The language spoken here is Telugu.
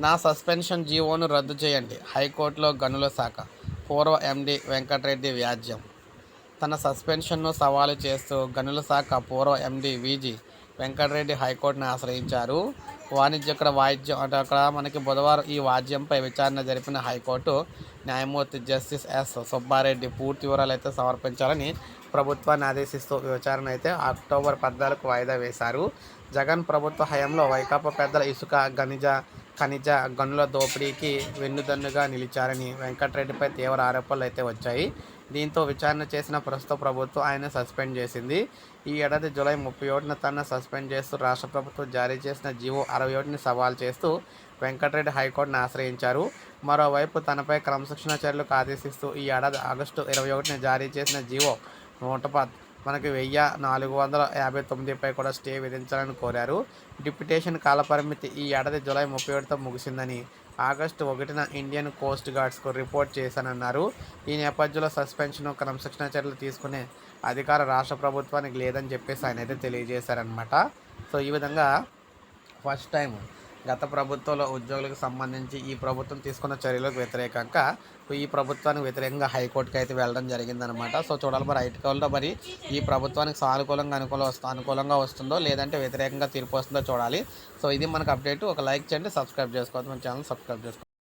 నా సస్పెన్షన్ జీవోను రద్దు చేయండి, హైకోర్టులో గనుల శాఖ. పూర్వ ఎండీ వెంకటరెడ్డి వ్యాజ్యం. తన సస్పెన్షన్ను సవాలు చేస్తూ గనుల శాఖ పూర్వ ఎండీ వీజీ వెంకటరెడ్డి హైకోర్టును ఆశ్రయించారు. వాణిజ్యకర వాయిద్యం అంటే అక్కడ మనకి బుధవారం ఈ వాద్యంపై విచారణ జరిపిన హైకోర్టు న్యాయమూర్తి జస్టిస్ ఎస్ సుబ్బారెడ్డి పూర్తి వివరాలు అయితే సమర్పించాలని ప్రభుత్వాన్ని ఆదేశిస్తూ విచారణ అయితే అక్టోబర్ 14కు వాయిదా వేశారు. జగన్ ప్రభుత్వ హయాంలో వైకాపా పెద్దల ఇసుక ఖనిజ గనుల దోపిడీకి వెన్నుదన్నుగా నిలిచారని వెంకటరెడ్డిపై తీవ్ర ఆరోపణలు అయితే వచ్చాయి. దీంతో విచారణ చేసిన ప్రస్తుత ప్రభుత్వం ఆయన సస్పెండ్ చేసింది. ఈ ఏడాది జూలై 31న తనను సస్పెండ్ చేస్తూ రాష్ట్ర ప్రభుత్వం జారీ చేసిన జీవో 61ని సవాల్ చేస్తూ వెంకటరెడ్డి హైకోర్టును ఆశ్రయించారు. మరోవైపు తనపై క్రమశిక్షణ చర్యలకు ఆదేశిస్తూ ఈ ఏడాది ఆగస్టు 21న జారీ చేసిన జీవో 1459పై కూడా స్టే విధించాలని కోరారు. డిప్యుటేషన్ కాలపరిమితి ఈ ఏడాది జూలై 31తో ముగిసిందని ఆగస్టు 1న ఇండియన్ కోస్ట్ గార్డ్స్కు రిపోర్ట్ చేశానన్నారు. ఈ నేపథ్యంలో సస్పెన్షన్ క్రమశిక్షణ చర్యలు తీసుకునే అధికారం రాష్ట్ర ప్రభుత్వానికి లేదని చెప్పేసి ఆయన అయితే తెలియజేశారనమాట. సో ఈ విధంగా ఫస్ట్ టైం గత ప్రభుత్వంలో ఉద్యోగులకు సంబంధించి ఈ ప్రభుత్వం తీసుకున్న చర్యలకు వ్యతిరేకంగా ఈ ప్రభుత్వానికి వ్యతిరేకంగా హైకోర్టుకి అయితే వెళ్ళడం జరిగిందనమాట. సో చూడాలి మరి హైకోర్టులో మరి ఈ ప్రభుత్వానికి సానుకూలంగా అనుకూలంగా వస్తుందో లేదంటే వ్యతిరేకంగా తీర్పు వస్తుందో చూడాలి. సో ఇది మనకు అప్డేట్. ఒక లైక్ చేయండి, సబ్స్క్రైబ్ చేసుకోవద్దు, మన ఛానల్ సబ్స్క్రైబ్ చేసుకోండి.